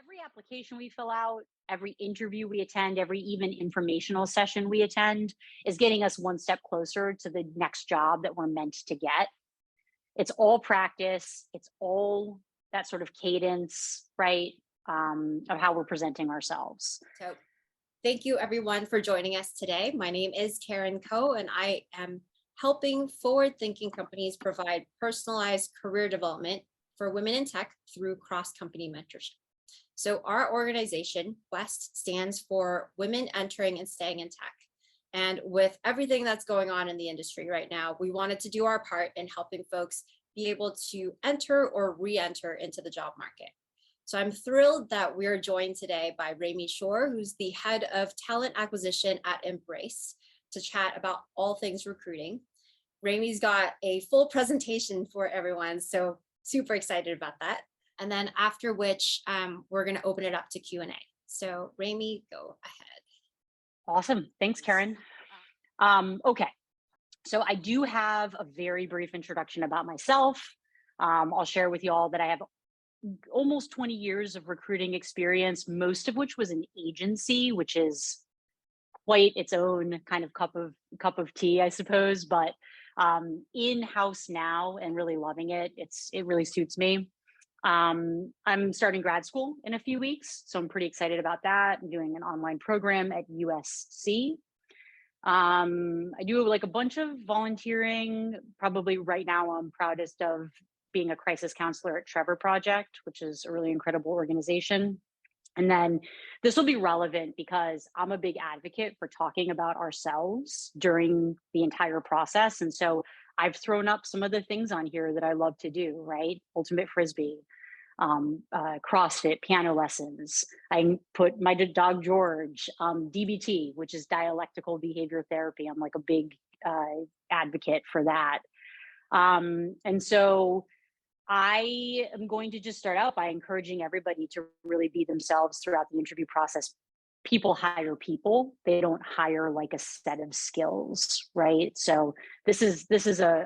every application we fill out, every interview we attend, every even informational session we attend is getting us one step closer to the next job that we're meant to get. It's all practice, it's all that sort of cadence, right? Of how we're presenting ourselves. So thank you everyone for joining us today. My name is Karen Coe, and I am helping forward-thinking companies provide personalized career development for women in tech through cross-company mentorship. So our organization, WEST, stands for Women Entering and Staying in Tech. And with everything that's going on in the industry right now, we wanted to do our part in helping folks be able to enter or re-enter into the job market. So I'm thrilled that we're joined today by Remy Schor, who's the head of talent acquisition at Embrace, to chat about all things recruiting. Remy's got a full presentation for everyone, so super excited about that. And then after which, we're going to open it up to Q&A. So Remy, go ahead. Awesome. Thanks, Karen. Okay. So I do have a very brief introduction about myself. I'll share with you all that I have almost 20 years of recruiting experience, most of which was an agency, which is quite its own kind of cup of tea, I suppose, but in-house now and really loving it. It really suits me. I'm starting grad school in a few weeks, so I'm pretty excited about that. I'm doing an online program at USC. I do like a bunch of volunteering. Probably right now I'm proudest of being a crisis counselor at Trevor Project, which is a really incredible organization. And then this will be relevant because I'm a big advocate for talking about ourselves during the entire process. And so I've thrown up some of the things on here that I love to do, right? Ultimate Frisbee, CrossFit, piano lessons. I put my dog George, DBT, which is dialectical behavior therapy. I'm like a big advocate for that. And so I am going to just start out by encouraging everybody to really be themselves throughout the interview process. People hire people; they don't hire like a set of skills, right? So this is a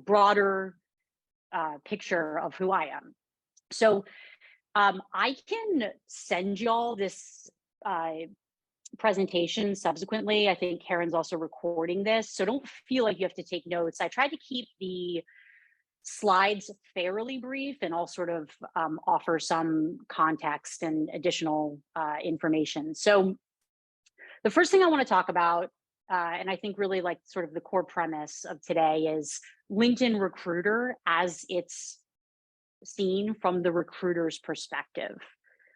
broader picture of who I am. So I can send y'all this presentation subsequently. I think Karen's also recording this, so don't feel like you have to take notes. I tried to keep the slides fairly brief, and I'll sort of offer some context and additional information. So the first thing I want to talk about, and I think really like sort of the core premise of today, is LinkedIn Recruiter as it's seen from the recruiter's perspective,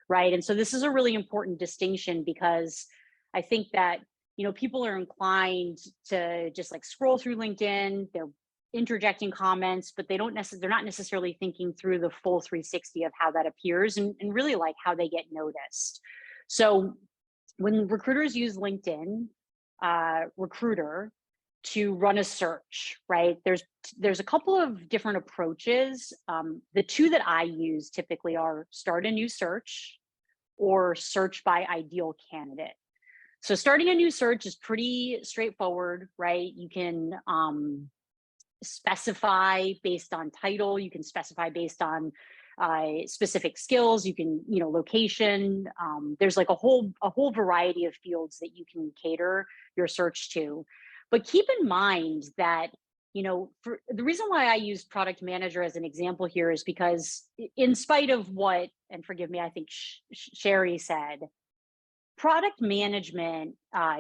right? And so this is a really important distinction because I think that, you know, people are inclined to just like scroll through LinkedIn, they're interjecting comments, but they're not necessarily thinking through the full 360 of how that appears and really like how they get noticed. So when recruiters use LinkedIn Recruiter to run a search, right? There's a couple of different approaches. The two that I use typically are start a new search or search by ideal candidate. So starting a new search is pretty straightforward, right? You can specify based on title, you can specify based on specific skills, you can, you know, location. There's like a whole variety of fields that you can cater your search to. But keep in mind that, you know, for the reason why I used product manager as an example here is because in spite of what, and forgive me, I think Sherry said, product management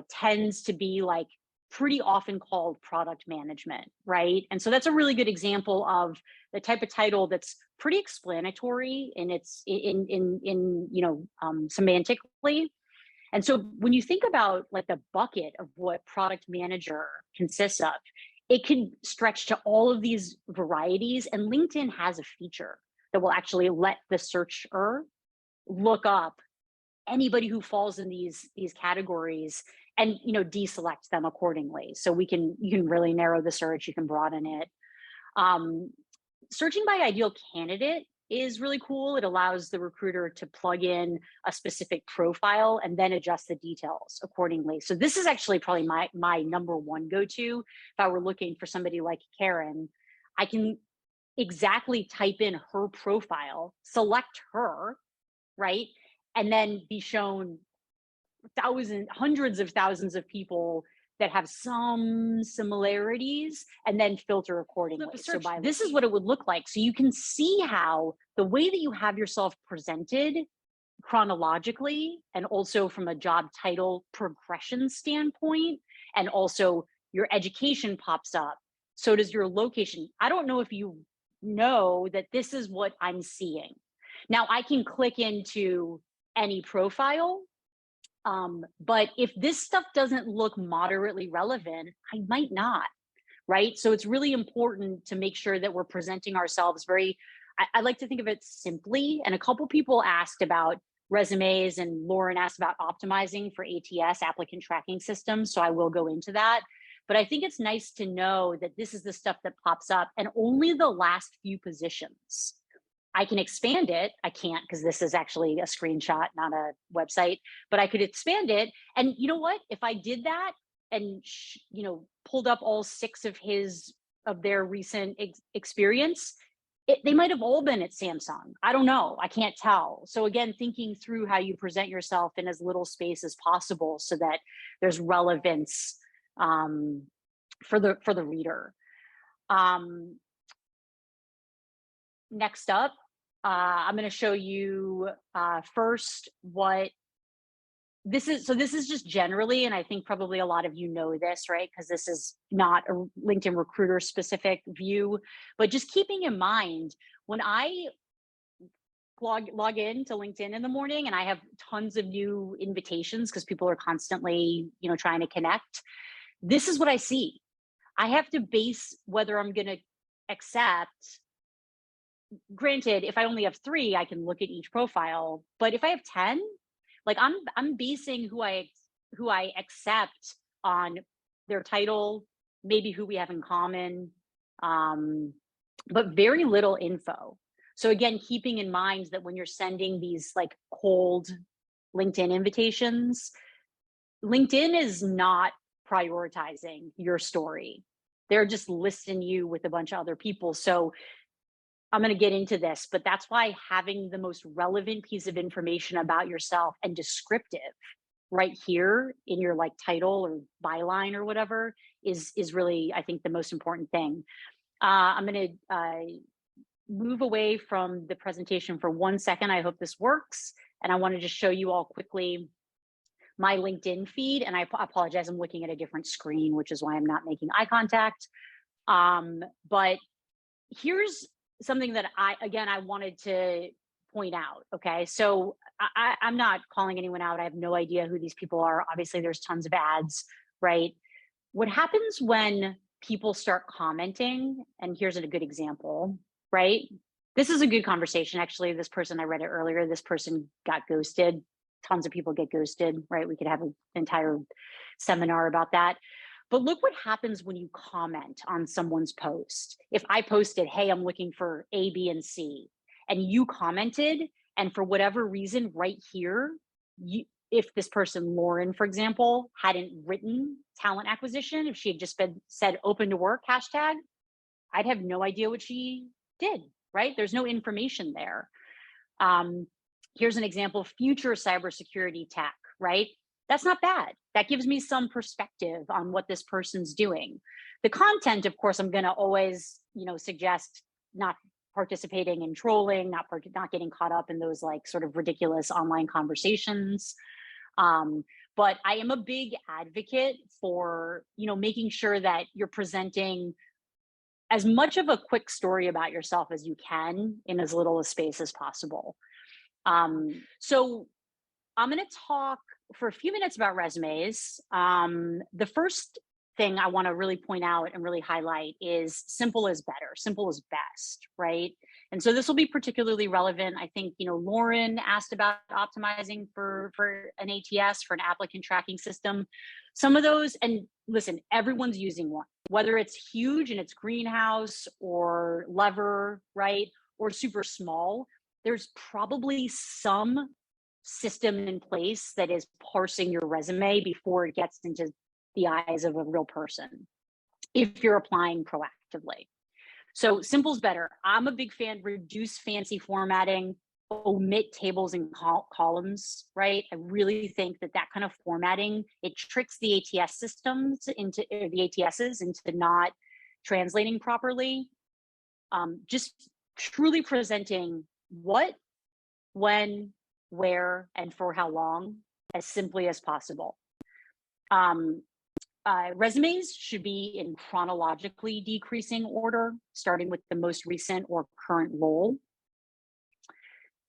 tends to be like pretty often called product management, right? And so that's a really good example of the type of title that's pretty explanatory in its semantically. And so when you think about like the bucket of what product manager consists of, it can stretch to all of these varieties. And LinkedIn has a feature that will actually let the searcher look up anybody who falls in these categories and, you know, deselect them accordingly. So you can really narrow the search, you can broaden it. Searching by ideal candidate is really cool. It allows the recruiter to plug in a specific profile and then adjust the details accordingly. So this is actually probably my number one go-to. If I were looking for somebody like Karen, I can exactly type in her profile, select her, right? And then be shown thousands, hundreds of thousands of people that have some similarities, and then filter accordingly. So this is what it would look like. So you can see how the way that you have yourself presented chronologically, and also from a job title progression standpoint, and also your education pops up. So does your location. I don't know if you know that this is what I'm seeing. Now I can click into any profile, but if this stuff doesn't look moderately relevant, I might not, right? So it's really important to make sure that we're presenting ourselves very, I like to think of it simply. And a couple people asked about resumes, and Lauren asked about optimizing for ATS, applicant tracking systems. So I will go into that. But I think it's nice to know that this is the stuff that pops up, and only the last few positions. I can expand it. I can't, because this is actually a screenshot, not a website, but I could expand it. And you know what? If I did that and, pulled up all 6 of their recent experience, they might have all been at Samsung. I don't know. I can't tell. So again, thinking through how you present yourself in as little space as possible so that there's relevance for the reader. Next up, I'm going to show you first what this is. So this is just generally, and I think probably a lot of you know this, right? Because this is not a LinkedIn recruiter specific view, but just keeping in mind when I log in to LinkedIn in the morning and I have tons of new invitations because people are constantly, trying to connect. This is what I see. I have to base whether I'm going to accept. Granted, if I only have 3, I can look at each profile. But if I have 10, like I'm basing who I accept on their title, maybe who we have in common, but very little info. So again, keeping in mind that when you're sending these like cold LinkedIn invitations, LinkedIn is not prioritizing your story. They're just listing you with a bunch of other people. So I'm going to get into this, but that's why having the most relevant piece of information about yourself and descriptive right here in your like title or byline or whatever is really, I think, the most important thing. I'm going to move away from the presentation for 1 second. I hope this works. And I want to just show you all quickly my LinkedIn feed. And I apologize, I'm looking at a different screen, which is why I'm not making eye contact. But here's something that I wanted to point out. Okay. So I'm not calling anyone out. I have no idea who these people are. Obviously there's tons of ads, right? What happens when people start commenting, and here's a good example, right? This is a good conversation. Actually, this person, I read it earlier, this person got ghosted. Tons of people get ghosted, right? We could have an entire seminar about that. But look what happens when you comment on someone's post. If I posted, hey, I'm looking for A, B, and C, and you commented, and for whatever reason right here, if this person, Lauren, for example, hadn't written talent acquisition, if she had just said open to work hashtag, I'd have no idea what she did, right? There's no information there. Here's an example, future cybersecurity tech, right? That's not bad. That gives me some perspective on what this person's doing. The content, of course, I'm going to always, suggest not participating in trolling, not getting caught up in those like sort of ridiculous online conversations. But I am a big advocate for, making sure that you're presenting as much of a quick story about yourself as you can in as little a space as possible. So I'm going to talk for a few minutes about resumes. The first thing I want to really point out and really highlight is simple is better, simple is best, right? And so this will be particularly relevant. I think, Lauren asked about optimizing for an ATS, for an applicant tracking system. Some of those, and listen, everyone's using one, whether it's huge and it's greenhouse or lever, right? Or super small, there's probably some system in place that is parsing your resume before it gets into the eyes of a real person, if you're applying proactively. So simple's better. I'm a big fan, reduce fancy formatting, omit tables and columns, right? I really think that that kind of formatting, it tricks the ATS systems into the ATSs into not translating properly. Just truly presenting what, when, where, and for how long as simply as possible. Resumes should be in chronologically decreasing order, starting with the most recent or current role.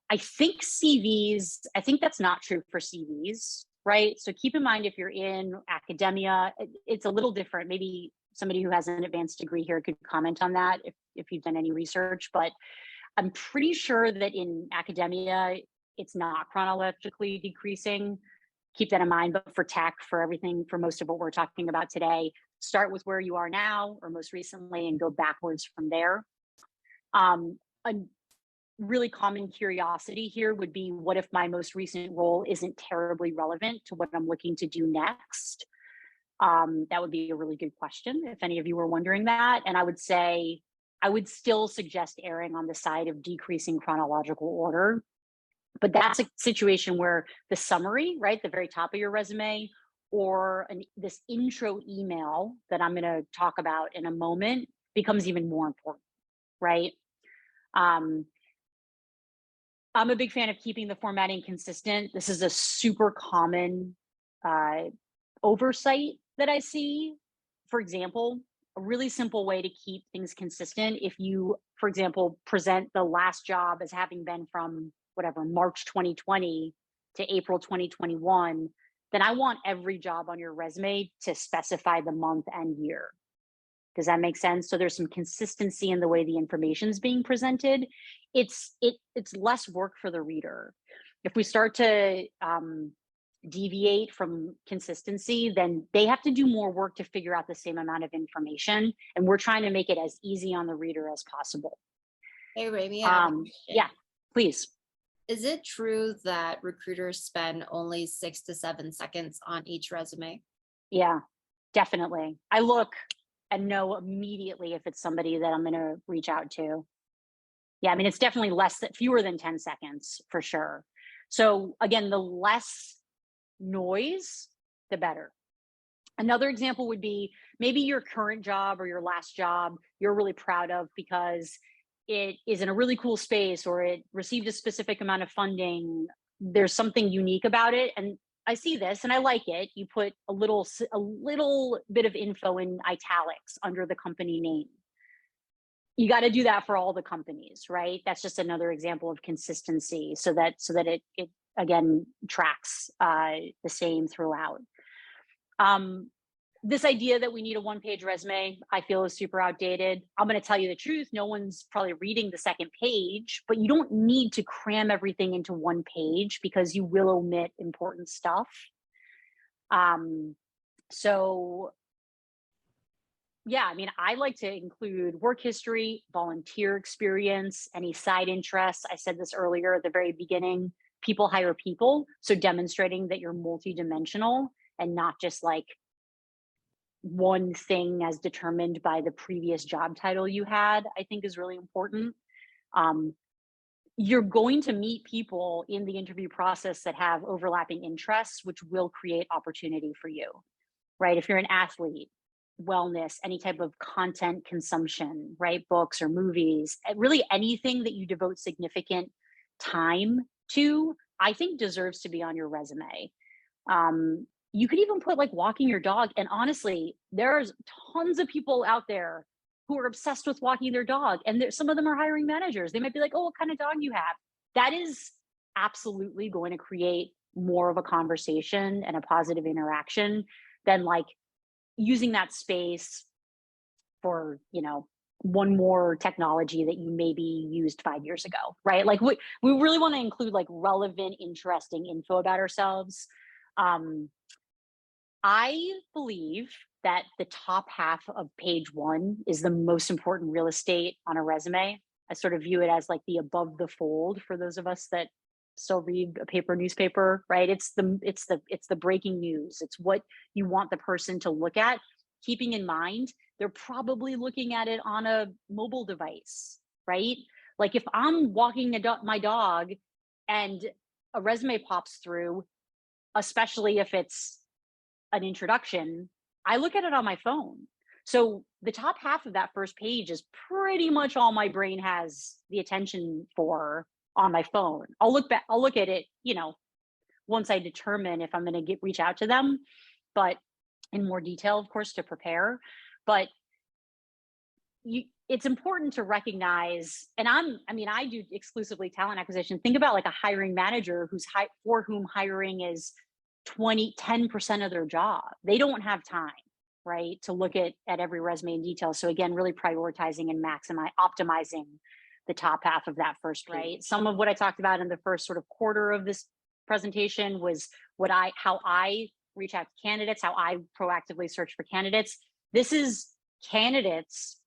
I think CVs, I think that's not true for CVs, right? So keep in mind, if you're in academia, it's a little different. Maybe somebody who has an advanced degree here could comment on that if you've done any research, but I'm pretty sure that in academia, it's not chronologically decreasing. Keep that in mind. But for tech, for everything, for most of what we're talking about today, start with where you are now or most recently and go backwards from there. A really common curiosity here would be, what if my most recent role isn't terribly relevant to what I'm looking to do next? That would be a really good question if any of you were wondering that. And I would say, I would still suggest erring on the side of decreasing chronological order. But that's a situation where the summary, right, the very top of your resume, or this intro email that I'm going to talk about in a moment becomes even more important, right? I'm a big fan of keeping the formatting consistent. This is a super common oversight that I see. For example, a really simple way to keep things consistent, if you, for example, present the last job as having been from whatever, March 2020 to April 2021, then I want every job on your resume to specify the month and year. Does that make sense? So there's some consistency in the way the information is being presented. It's less work for the reader. If we start to deviate from consistency, then they have to do more work to figure out the same amount of information. And we're trying to make it as easy on the reader as possible. Hey, Remy, I have a question. Yeah, please. Is it true that recruiters spend only 6 to 7 seconds on each resume? Yeah, definitely. I look and know immediately if it's somebody that I'm going to reach out to. Yeah, I mean, it's definitely fewer than 10 seconds for sure. So again, the less noise, the better. Another example would be maybe your current job or your last job you're really proud of because it is in a really cool space or it received a specific amount of funding. There's something unique about it. And I see this and I like it. You put a little bit of info in italics under the company name. You got to do that for all the companies, right? That's just another example of consistency so that it again tracks the same throughout. This idea that we need a one-page resume, I feel, is super outdated. I'm going to tell you the truth. No one's probably reading the second page, but you don't need to cram everything into one page because you will omit important stuff. So yeah, I mean, I like to include work history, volunteer experience, any side interests. I said this earlier at the very beginning, people hire people. So demonstrating that you're multidimensional and not just like one thing as determined by the previous job title you had, I think is really important. You're going to meet people in the interview process that have overlapping interests, which will create opportunity for you, right? If you're an athlete, wellness, any type of content consumption, right? Books or movies, really anything that you devote significant time to, I think deserves to be on your resume. You could even put like walking your dog. And honestly, there's tons of people out there who are obsessed with walking their dog. And some of them are hiring managers. They might be like, oh, what kind of dog you have? That is absolutely going to create more of a conversation and a positive interaction than like using that space for, one more technology that you maybe used 5 years ago, right? Like we really want to include like relevant, interesting info about ourselves. I believe that the top half of page 1 is the most important real estate on a resume. I sort of view it as like the above the fold for those of us that still read a paper newspaper, right? It's the breaking news. It's what you want the person to look at, keeping in mind they're probably looking at it on a mobile device, right? Like if I'm walking my dog and a resume pops through, especially if it's an introduction, I look at it on my phone. So the top half of that first page is pretty much all my brain has the attention for on my phone. I'll look at it, once I determine if I'm going to reach out to them, but in more detail, of course, to prepare. But it's important to recognize, and I do exclusively talent acquisition. Think about like a hiring manager for whom hiring is 10% of their job. They don't have time, right, to look at every resume in detail. So again, really prioritizing and optimizing the top half of that first page. Right. Some of what I talked about in the first sort of quarter of this presentation was how I reach out to candidates, how I proactively search for candidates. This is candidates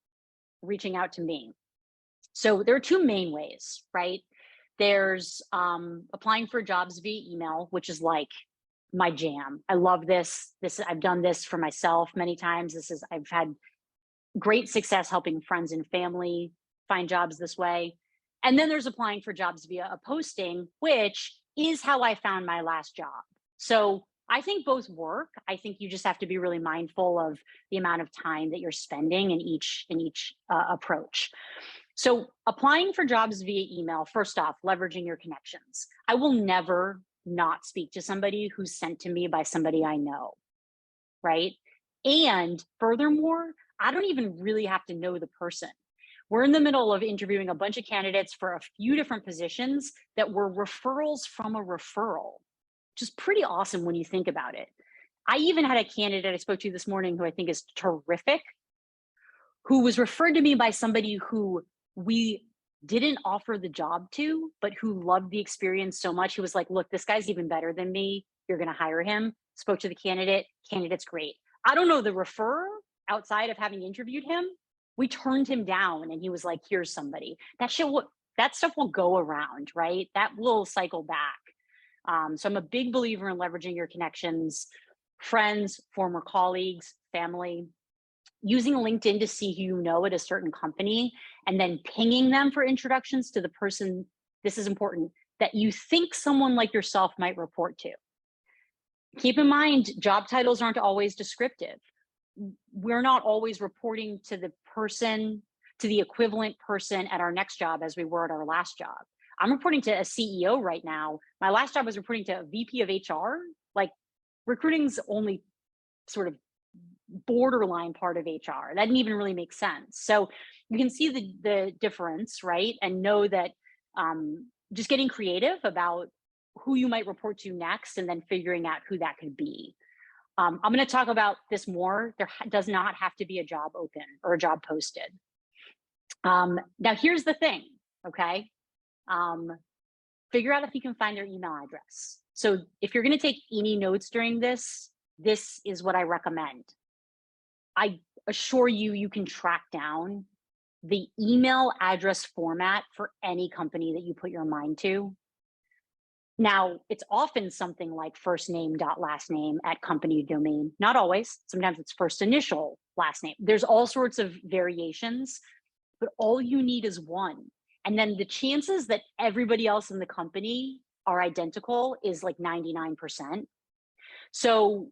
reaching out to me. So there are two main ways, right? There's applying for jobs via email, which is like my jam. I love this. I've done this for myself many times. I've had great success helping friends and family find jobs this way. And then there's applying for jobs via a posting, which is how I found my last job. So I think both work. I think you just have to be really mindful of the amount of time that you're spending in each approach. So applying for jobs via email, first off, leveraging your connections. I will never not speak to somebody who's sent to me by somebody I know, right? And furthermore, I don't even really have to know the person. We're in the middle of interviewing a bunch of candidates for a few different positions that were referrals from a referral, which is pretty awesome when you think about it. I even had a candidate I spoke to this morning who I think is terrific, who was referred to me by somebody who we didn't offer the job to, but who loved the experience so much. He was like, look, this guy's even better than me. You're going to hire him. Spoke to the candidate. Candidate's great. I don't know the referrer outside of having interviewed him. We turned him down and he was like, here's somebody. That stuff will go around, right? That will cycle back. So I'm a big believer in leveraging your connections, friends, former colleagues, family, using LinkedIn to see who you know at a certain company, and then pinging them for introductions to the person, this is important, that you think someone like yourself might report to. Keep in mind, job titles aren't always descriptive. We're not always reporting to the equivalent person at our next job as we were at our last job. I'm reporting to a CEO right now. My last job was reporting to a VP of HR. Like, recruiting's only sort of borderline part of HR. That didn't even really make sense. So you can see the difference, right? And know that just getting creative about who you might report to next and then figuring out who that could be. I'm going to talk about this more. There does not have to be a job open or a job posted. Now, here's the thing, okay? Figure out if you can find their email address. So if you're going to take any notes during this is what I recommend. I assure you, you can track down the email address format for any company that you put your mind to. Now, it's often something like first name dot last name at company domain. Not always. Sometimes it's first initial last name. There's all sorts of variations, but all you need is one. And then the chances that everybody else in the company are identical is like 99%. So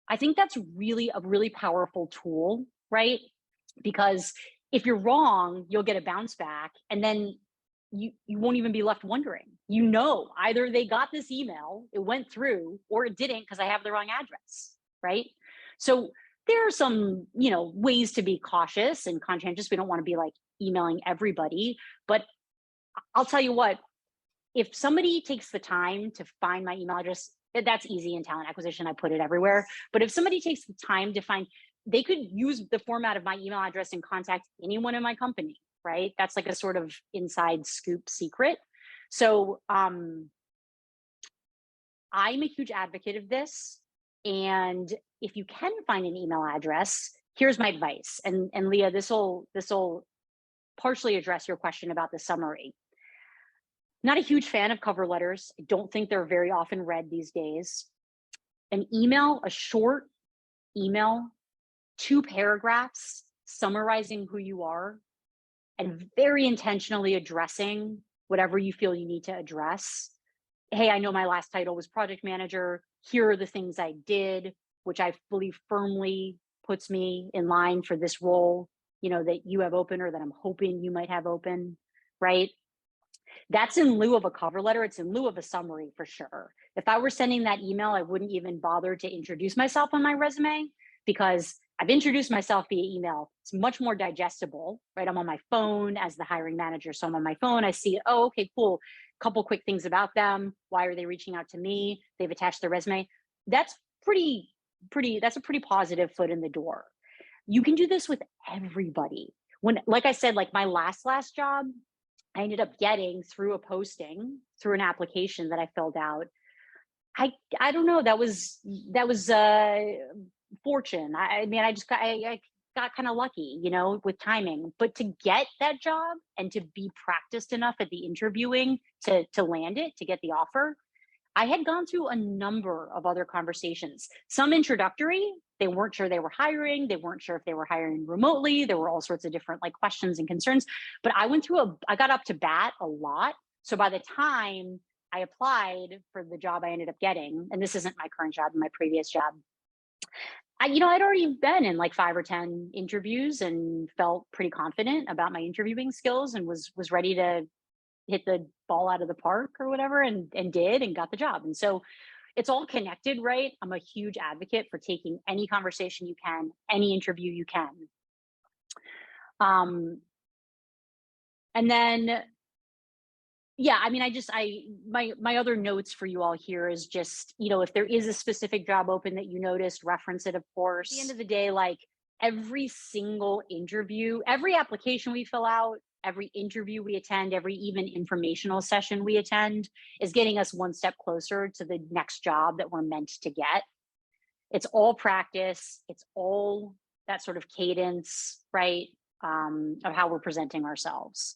I think that's really a really powerful tool, right? Because if you're wrong, you'll get a bounce back, and then you won't even be left wondering. Either they got this email, it went through, or it didn't because I have the wrong address, right? So there are some, ways to be cautious and conscientious. We don't want to be like emailing everybody, but I'll tell you what, if somebody takes the time to find my email address, that's easy in talent acquisition. I put it everywhere. But if somebody takes the time to find, they could use the format of my email address and contact anyone in my company, right? That's like a sort of inside scoop secret. So I'm a huge advocate of this. And if you can find an email address, here's my advice. And Leah, this will partially address your question about the summary. Not a huge fan of cover letters. I don't think they're very often read these days. A short email, 2 paragraphs, summarizing who you are and very intentionally addressing whatever you feel you need to address. Hey, I know my last title was project manager. Here are the things I did, which I believe firmly puts me in line for this role, that you have open or that I'm hoping you might have open, right? That's in lieu of a cover letter. It's in lieu of a summary for sure. If I were sending that email, I wouldn't even bother to introduce myself on my resume because I've introduced myself via email. It's much more digestible, right? I'm on my phone as the hiring manager. So I'm on my phone. I see, oh, okay, cool. Couple quick things about them. Why are they reaching out to me? They've attached their resume. That's that's a pretty positive foot in the door. You can do this with everybody. Like I said, like my last job, I ended up getting through a posting, through an application that I filled out. I don't know. That was fortune. I mean, I got kind of lucky, with timing. But to get that job and to be practiced enough at the interviewing to land it, to get the offer, I had gone through a number of other conversations, some introductory. They weren't sure they were hiring. They weren't sure if they were hiring remotely. There were all sorts of different questions and concerns, but I got up to bat a lot. So by the time I applied for the job I ended up getting, and this isn't my current job, my previous job, I'd already been in 5 or 10 interviews and felt pretty confident about my interviewing skills and was ready to hit the ball out of the park or whatever, and did, and got the job. And so it's all connected, right? I'm a huge advocate for taking any conversation you can, any interview you can. And then, yeah, I mean, my other notes for you all here is just, if there is a specific job open that you noticed, reference it, of course. At the end of the day, every single interview, every application we fill out, every interview we attend, every even informational session we attend is getting us one step closer to the next job that we're meant to get. It's all practice. It's all that sort of cadence, right, of how we're presenting ourselves.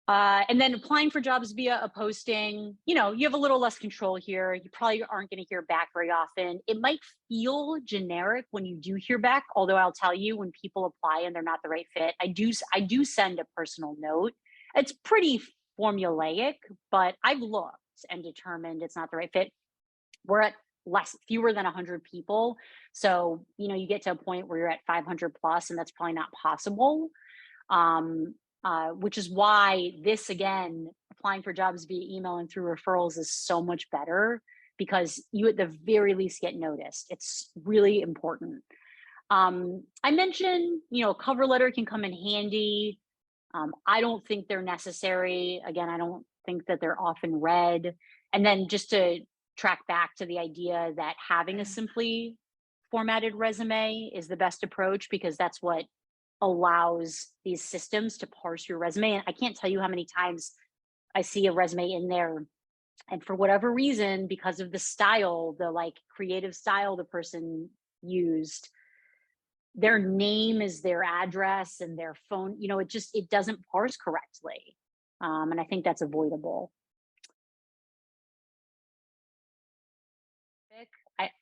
And then applying for jobs via a posting, you have a little less control here. You probably aren't going to hear back very often. It might feel generic when you do hear back, although I'll tell you, when people apply and they're not the right fit, I do send a personal note. It's pretty formulaic, but I've looked and determined it's not the right fit. We're at fewer than 100 people. So, you get to a point where you're at 500 plus, and that's probably not possible. Which is why this, again, applying for jobs via email and through referrals is so much better, because you at the very least get noticed. It's really important. I mentioned, a cover letter can come in handy. I don't think they're necessary. Again, I don't think that they're often read. And then just to track back to the idea that having a simply formatted resume is the best approach, because that's what allows these systems to parse your resume. And I can't tell you how many times I see a resume in there, and for whatever reason, because of the style, the creative style the person used, their name is their address and their phone, it doesn't parse correctly. And I think that's avoidable.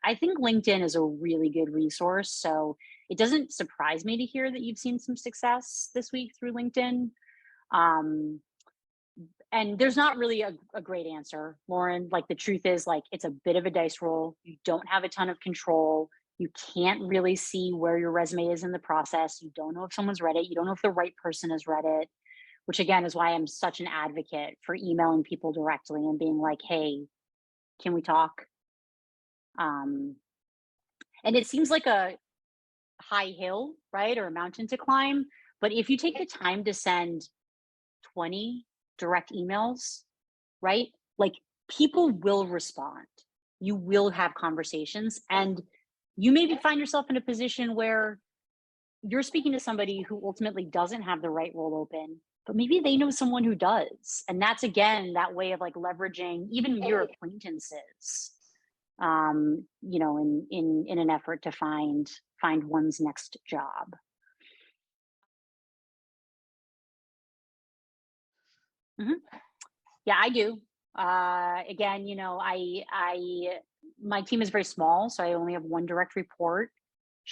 I think LinkedIn is a really good resource. So it doesn't surprise me to hear that you've seen some success this week through LinkedIn. And there's not really a great answer, Lauren. The truth is, it's a bit of a dice roll. You don't have a ton of control. You can't really see where your resume is in the process. You don't know if someone's read it. You don't know if the right person has read it, which again is why I'm such an advocate for emailing people directly and being like, hey, can we talk? And it seems like a high hill, right? Or a mountain to climb. But if you take the time to send 20 direct emails, right? People will respond. You will have conversations, and you maybe find yourself in a position where you're speaking to somebody who ultimately doesn't have the right role open, but maybe they know someone who does. And that's, again, that way of leveraging even your acquaintances, in an effort to find one's next job. Yeah, I do. Again, my team is very small, so I only have one direct report.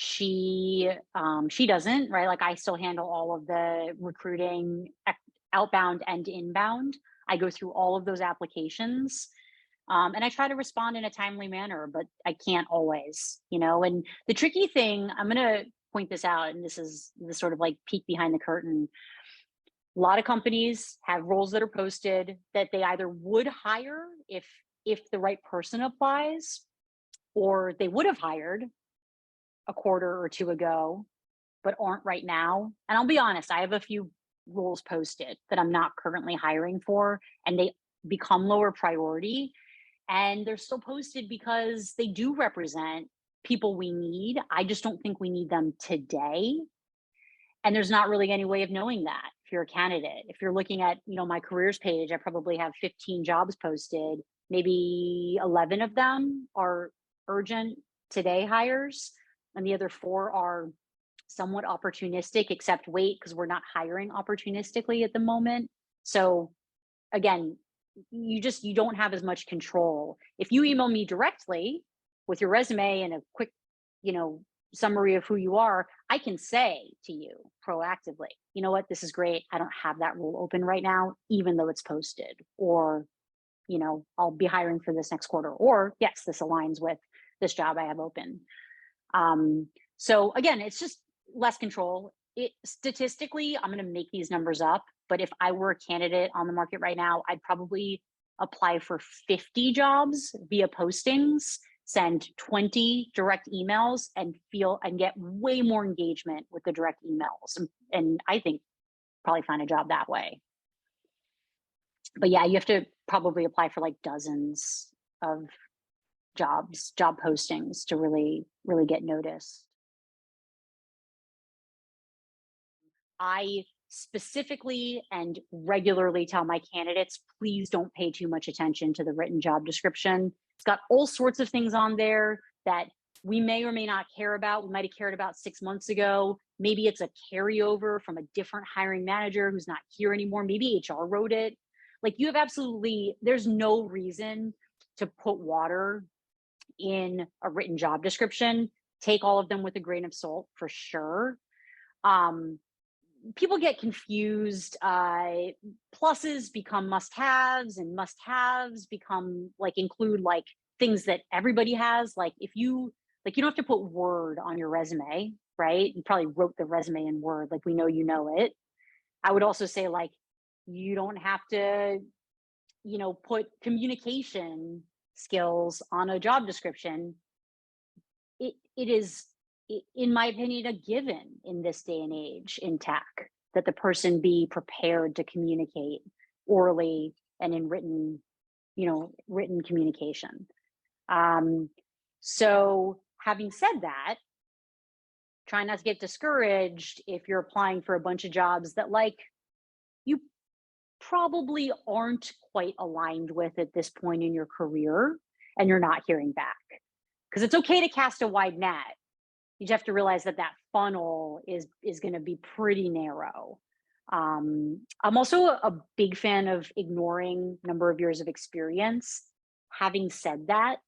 She doesn't, right? Like I still handle all of the recruiting, outbound and inbound. I go through all of those applications. And I try to respond in a timely manner, but I can't always, you know. And the tricky thing, I'm going to point this out, and this is the sort of like peek behind the curtain. A lot of companies have roles that are posted that they either would hire if the right person applies, or they would have hired a quarter or two ago, but aren't right now. And I'll be honest, I have a few roles posted that I'm not currently hiring for, and they become lower priority. And they're still posted because they do represent people we need. I just don't think we need them today. And there's not really any way of knowing that if you're a candidate. If you're looking at, my careers page, I probably have 15 jobs posted. Maybe 11 of them are urgent today hires, and the other 4 are somewhat opportunistic, except wait, because we're not hiring opportunistically at the moment. So again, you don't have as much control. If you email me directly with your resume and a quick, summary of who you are, I can say to you proactively, you know what, this is great. I don't have that role open right now, even though it's posted. Or, I'll be hiring for this next quarter. Or yes, this aligns with this job I have open. So again, it's just less control. Statistically, I'm going to make these numbers up, but if I were a candidate on the market right now, I'd probably apply for 50 jobs via postings, send 20 direct emails, and get way more engagement with the direct emails. And I think probably find a job that way. But yeah, you have to probably apply for like dozens of job postings to really, really get noticed. I specifically and regularly tell my candidates, please don't pay too much attention to the written job description. It's got all sorts of things on there that we may or may not care about. We might have cared about 6 months ago. Maybe it's a carryover from a different hiring manager who's not here anymore. Maybe HR wrote it. Like there's no reason to put water in a written job description. Take all of them with a grain of salt for sure. People get confused. Pluses become must-haves, and must-haves become include things that everybody has. Like if you don't have to put Word on your resume, right? You probably wrote the resume in Word, we know you know it. I would also say you don't have to, put communication skills on a job description. It is, in my opinion, a given in this day and age in tech that the person be prepared to communicate orally and in written communication. So having said that, try not to get discouraged if you're applying for a bunch of jobs that you probably aren't quite aligned with at this point in your career and you're not hearing back. Because it's okay to cast a wide net. You just have to realize that funnel is going to be pretty narrow. I'm also a big fan of ignoring number of years of experience. Having said that,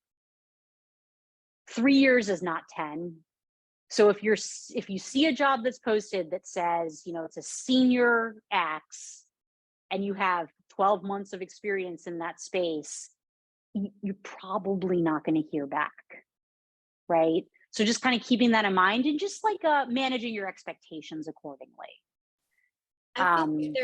3 years is not 10. So if you see a job that's posted that says, it's a senior X and you have 12 months of experience in that space, you're probably not going to hear back, right? So just kind of keeping that in mind and just managing your expectations accordingly. I think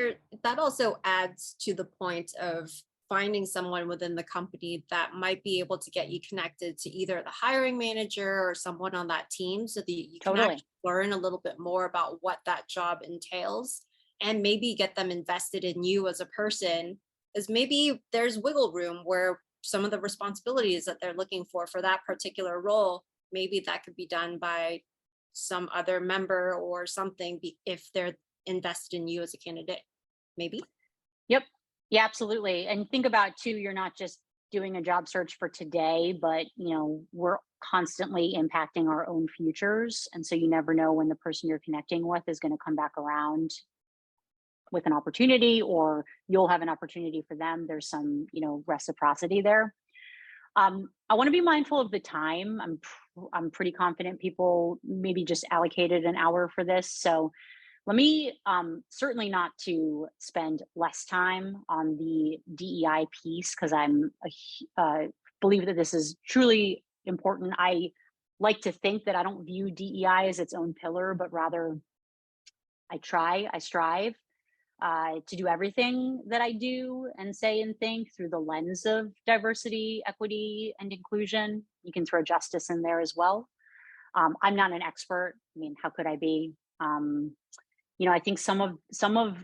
that also adds to the point of finding someone within the company that might be able to get you connected to either the hiring manager or someone on that team so that you can actually learn a little bit more about what that job entails and maybe get them invested in you as a person, as maybe there's wiggle room where some of the responsibilities that they're looking for that particular role, maybe that could be done by some other member or something if they're invested in you as a candidate, maybe. Yep. Yeah, absolutely. And think about too, you're not just doing a job search for today, but we're constantly impacting our own futures. And so you never know when the person you're connecting with is going to come back around with an opportunity, or you'll have an opportunity for them. There's some, reciprocity there. I want to be mindful of the time. I'm I'm pretty confident people maybe just allocated an hour for this. So let me certainly not to spend less time on the DEI piece because believe that this is truly important. I like to think that I don't view DEI as its own pillar, but rather I strive to do everything that I do and say and think through the lens of diversity, equity, and inclusion. You can throw justice in there as well. I'm not an expert. I mean, how could I be? I think some of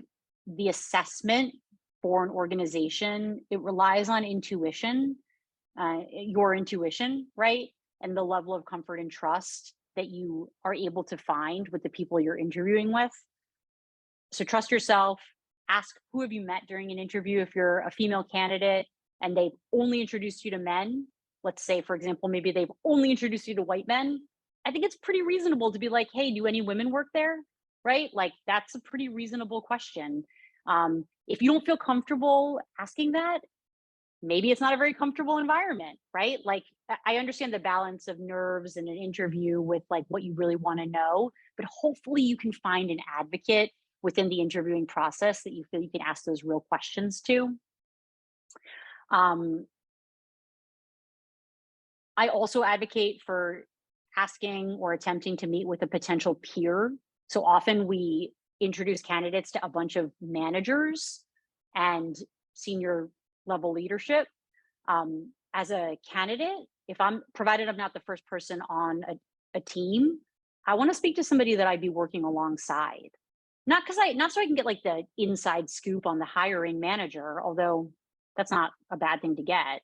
the assessment for an organization, it relies on intuition, your intuition, right? And the level of comfort and trust that you are able to find with the people you're interviewing with. So trust yourself. Ask who have you met during an interview. If you're a female candidate and they've only introduced you to men, let's say, for example, maybe they've only introduced you to white men. I think it's pretty reasonable to be like, hey, do any women work there? Right? Like, that's a pretty reasonable question. If you don't feel comfortable asking that, maybe it's not a very comfortable environment, right? Like, I understand the balance of nerves in an interview with like what you really want to know, but hopefully you can find an advocate within the interviewing process that you feel you can ask those real questions to. I also advocate for asking or attempting to meet with a potential peer. So often we introduce candidates to a bunch of managers and senior level leadership. As a candidate, if I'm provided I'm not the first person on a team, I want to speak to somebody that I'd be working alongside. Not so I can get like the inside scoop on the hiring manager, although that's not a bad thing to get.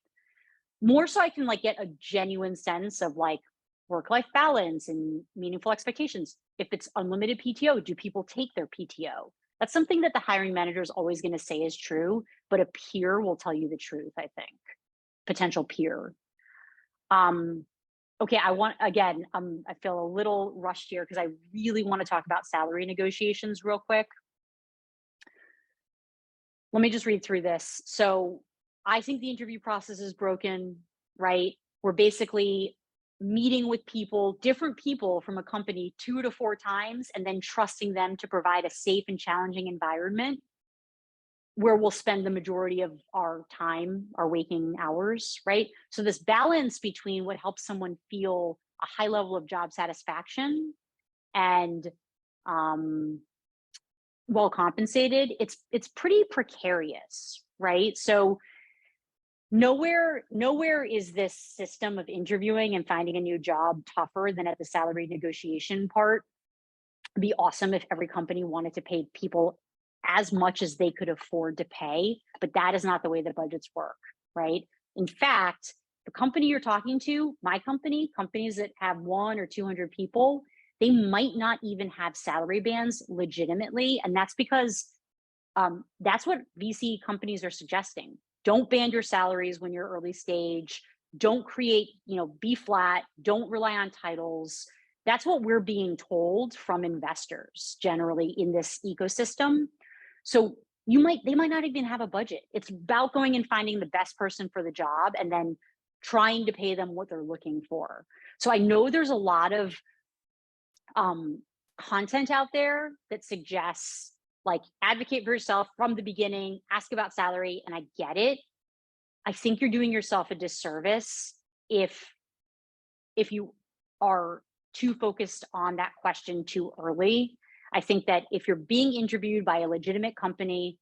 More so I can like get a genuine sense of like work-life balance and meaningful expectations. If it's unlimited PTO, do people take their PTO? That's something that the hiring manager is always going to say is true, but a peer will tell you the truth, I think. Potential peer. Okay, I feel a little rushed here because I really want to talk about salary negotiations real quick. Let me just read through this. So I think the interview process is broken, right? We're basically meeting with different people from a company 2 to 4 times, and then trusting them to provide a safe and challenging environment where we'll spend the majority of our time, our waking hours, right? So this balance between what helps someone feel a high level of job satisfaction and well compensated, it's pretty precarious, right? So nowhere is this system of interviewing and finding a new job tougher than at the salary negotiation part. It'd be awesome if every company wanted to pay people as much as they could afford to pay, but that is not the way the budgets work, right? In fact, the company you're talking to, my company, companies that have 1 or 200 people, they might not even have salary bands legitimately. And that's because that's what VC companies are suggesting. Don't band your salaries when you're early stage. Don't create, be flat. Don't rely on titles. That's what we're being told from investors generally in this ecosystem. So they might not even have a budget. It's about going and finding the best person for the job and then trying to pay them what they're looking for. So I know there's a lot of content out there that suggests like advocate for yourself from the beginning, ask about salary, and I get it. I think you're doing yourself a disservice if you are too focused on that question too early. I think that if you're being interviewed by a legitimate company,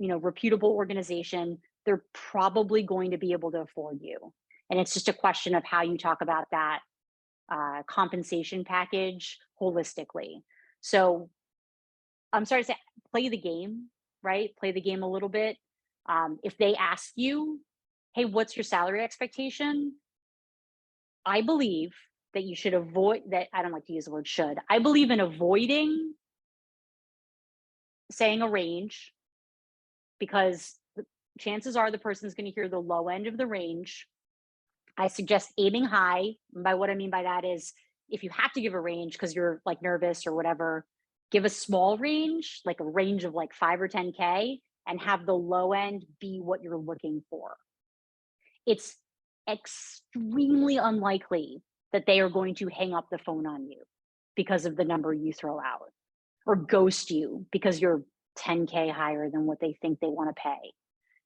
reputable organization, they're probably going to be able to afford you. And it's just a question of how you talk about that compensation package holistically. So I'm sorry to say, play the game, right? Play the game a little bit. If they ask you, hey, what's your salary expectation? I believe that you should avoid that. I don't like to use the word should. I believe in avoiding saying a range because the chances are the person's going to hear the low end of the range. I suggest aiming high. And by what I mean by that is if you have to give a range because you're like nervous or whatever, give a small range, like a range of like 5 or 10K, and have the low end be what you're looking for. It's extremely unlikely that they are going to hang up the phone on you because of the number you throw out, or ghost you because you're 10K higher than what they think they want to pay.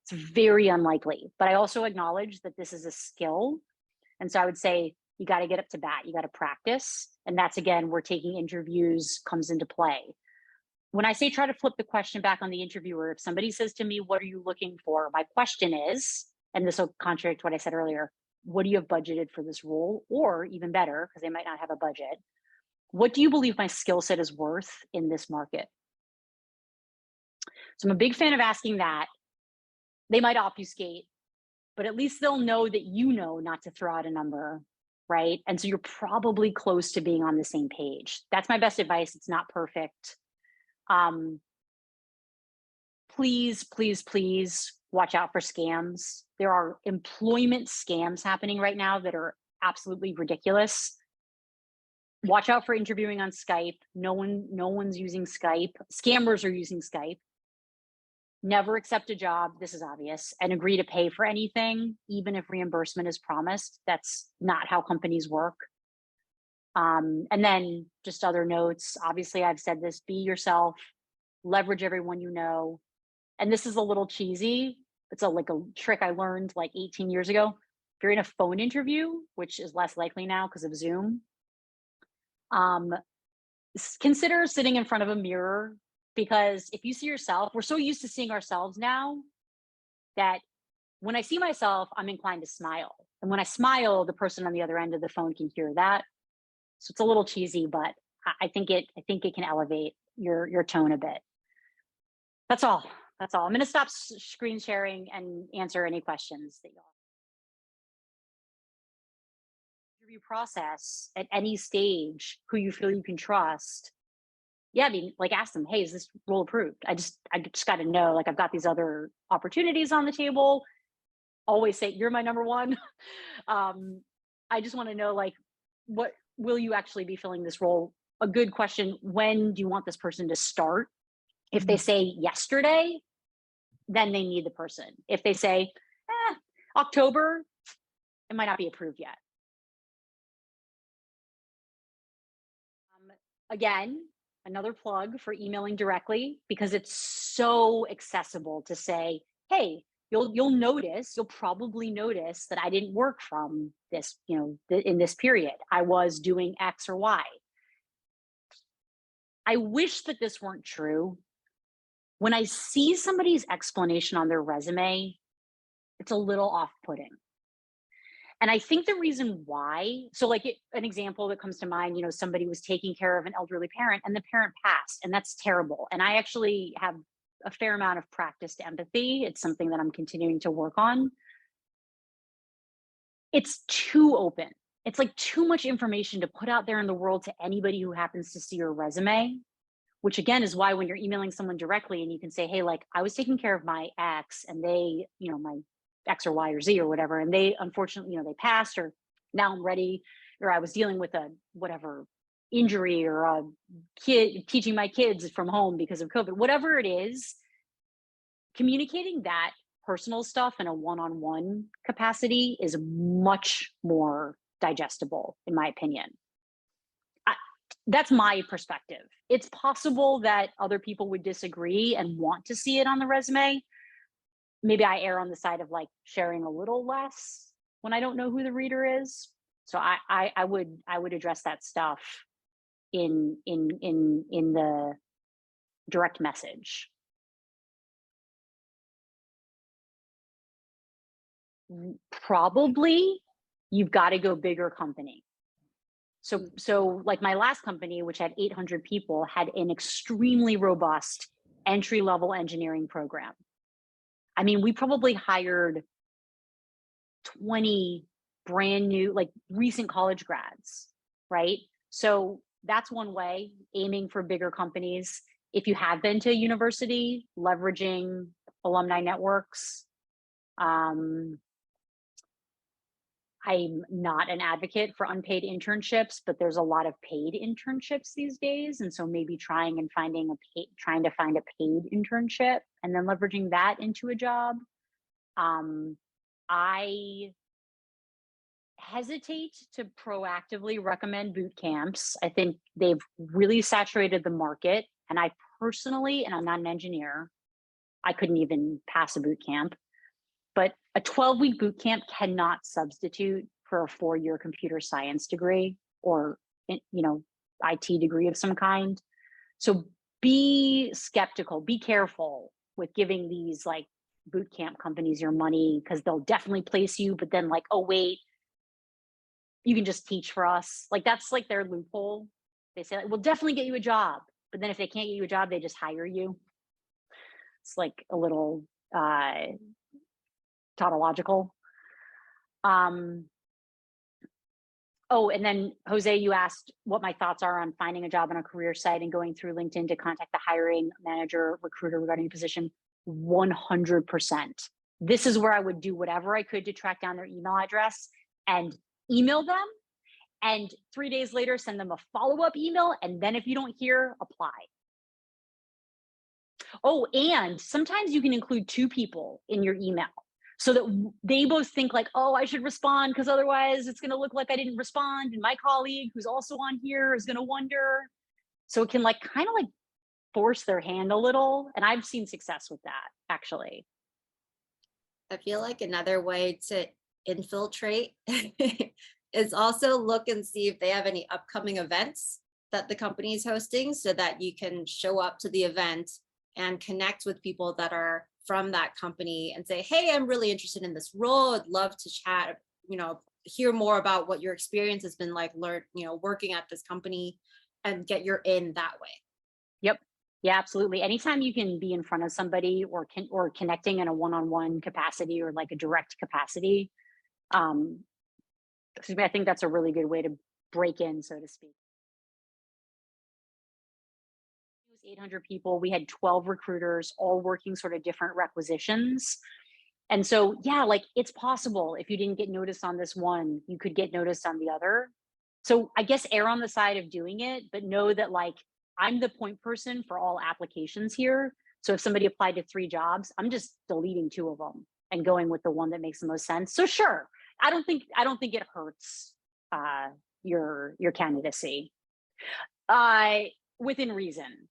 It's very unlikely, but I also acknowledge that this is a skill. And so I would say you got to get up to bat, you got to practice. And that's, again, where taking interviews comes into play. When I say try to flip the question back on the interviewer, if somebody says to me, what are you looking for? My question is, and this will contradict what I said earlier, what do you have budgeted for this role? Or even better, because they might not have a budget, what do you believe my skill set is worth in this market? So I'm a big fan of asking that. They might obfuscate, but at least they'll know that you know not to throw out a number, right? And so you're probably close to being on the same page. That's my best advice. It's not perfect. Please, please, please watch out for scams. There are employment scams happening right now that are absolutely ridiculous. Watch out for interviewing on Skype. No one's using Skype. Scammers are using Skype. Never accept a job, this is obvious, and agree to pay for anything, even if reimbursement is promised. That's not how companies work. And then just other notes. Obviously, I've said this, be yourself, leverage everyone you know. And this is a little cheesy. It's like a trick I learned like 18 years ago. If you're in a phone interview, which is less likely now because of Zoom, consider sitting in front of a mirror, because if you see yourself, we're so used to seeing ourselves now that when I see myself, I'm inclined to smile. And when I smile, the person on the other end of the phone can hear that. So it's a little cheesy, but I think it can elevate your tone a bit. That's all. That's all. I'm going to stop screen sharing and answer any questions that y'all. Interview process at any stage, who you feel you can trust. Yeah, I mean, like, ask them, hey, is this role approved? I just got to know, like, I've got these other opportunities on the table. Always say, you're my number one. I just want to know, like, what will you actually be filling this role? A good question, when do you want this person to start? If they say yesterday, then they need the person. If they say, October, it might not be approved yet. Again, another plug for emailing directly, because it's so accessible to say, hey, you'll probably notice that I didn't work from this, in this period. I was doing X or Y. I wish that this weren't true. When I see somebody's explanation on their resume, it's a little off-putting. And I think the reason why, so like an example that comes to mind, somebody was taking care of an elderly parent and the parent passed, and that's terrible. And I actually have a fair amount of practiced empathy. It's something that I'm continuing to work on. It's too open. It's like too much information to put out there in the world to anybody who happens to see your resume, which again is why when you're emailing someone directly and you can say, hey, like, I was taking care of my ex and they, my X or Y or Z or whatever, and they unfortunately, they passed, or now I'm ready, or I was dealing with a whatever injury, or a kid teaching my kids from home because of COVID, whatever it is, communicating that personal stuff in a one-on-one capacity is much more digestible, in my opinion. That's my perspective. It's possible that other people would disagree and want to see it on the resume. Maybe I err on the side of like sharing a little less when I don't know who the reader is. So I would address that stuff in the direct message. Probably you've got to go bigger company. So like my last company, which had 800 people, had an extremely robust entry-level engineering program. I mean, we probably hired 20 brand new, like recent college grads, right? So that's one way, aiming for bigger companies. If you have been to a university, leveraging alumni networks. I'm not an advocate for unpaid internships, but there's a lot of paid internships these days. And so maybe trying to find a paid internship and then leveraging that into a job. I hesitate to proactively recommend boot camps. I think they've really saturated the market. And I personally, and I'm not an engineer, I couldn't even pass a boot camp, but a 12-week boot camp cannot substitute for a 4-year computer science degree or, IT degree of some kind. So be skeptical, be careful with giving these like boot camp companies your money, because they'll definitely place you, but then like, oh wait, you can just teach for us. Like that's like their loophole. They say like, we'll definitely get you a job, but then if they can't get you a job, they just hire you. It's like a little tautological. Oh, and then Jose, you asked what my thoughts are on finding a job on a career site and going through LinkedIn to contact the hiring manager, recruiter regarding a position. 100%. This is where I would do whatever I could to track down their email address and email them. And 3 days later, send them a follow-up email. And then if you don't hear, apply. Oh, and sometimes you can include 2 people in your email so that they both think like, oh, I should respond because otherwise it's going to look like I didn't respond. And my colleague who's also on here is going to wonder. So it can like kind of like force their hand a little. And I've seen success with that, actually. I feel like another way to infiltrate is also look and see if they have any upcoming events that the company is hosting, so that you can show up to the event and connect with people that are from that company and say, hey, I'm really interested in this role. I'd love to chat, hear more about what your experience has been like, working at this company, and get your in that way. Yep. Yeah, absolutely. Anytime you can be in front of somebody or connecting in a one-on-one capacity or like a direct capacity, I think that's a really good way to break in, so to speak. It was 800 people. We had 12 recruiters, all working sort of different requisitions. And so, yeah, like it's possible if you didn't get noticed on this one, you could get noticed on the other. So I guess err on the side of doing it, but know that like I'm the point person for all applications here. So if somebody applied to 3 jobs, I'm just deleting 2 of them and going with the one that makes the most sense. So sure, I don't think it hurts your candidacy within reason.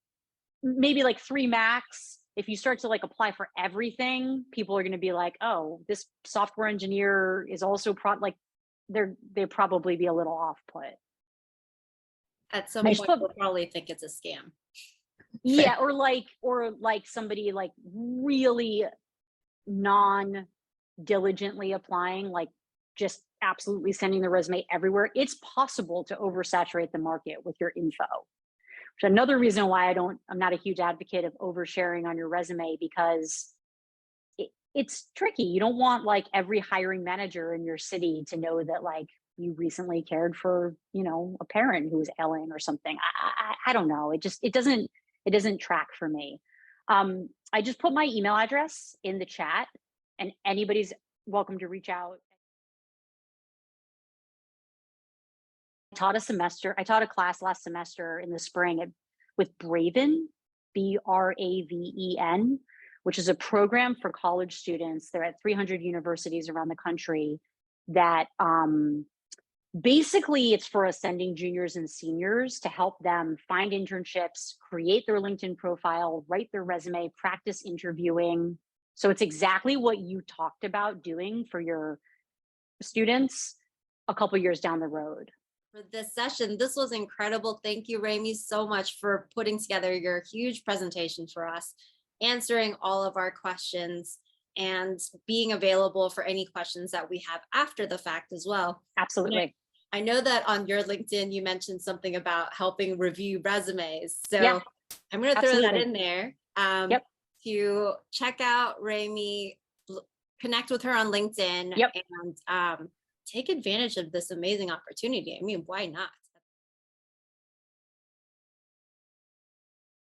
Maybe like 3 max. If you start to like apply for everything, people are going to be like, oh, this software engineer is also they probably be a little off put. At some point, they'll probably think it's a scam. Yeah, or like somebody like really non-diligently applying, like just absolutely sending the resume everywhere. It's possible to oversaturate the market with your info. Which is another reason why I'm not a huge advocate of oversharing on your resume, because it's tricky. You don't want like every hiring manager in your city to know that like you recently cared for, a parent who was ailing or something. I don't know. It doesn't track for me. I just put my email address in the chat, and anybody's welcome to reach out. I taught a class last semester in the spring with Braven, Braven, which is a program for college students. They're at 300 universities around the country that basically it's for ascending juniors and seniors to help them find internships, create their LinkedIn profile, write their resume, practice interviewing. So it's exactly what you talked about doing for your students a couple years down the road. For this session, this was incredible. Thank you, Remy, so much for putting together your huge presentation for us, answering all of our questions, and being available for any questions that we have after the fact as well. Absolutely. I know that on your LinkedIn, you mentioned something about helping review resumes. So yeah, I'm going to throw that in there. Yep. To check out Remy, connect with her on LinkedIn, yep. and take advantage of this amazing opportunity. I mean, why not?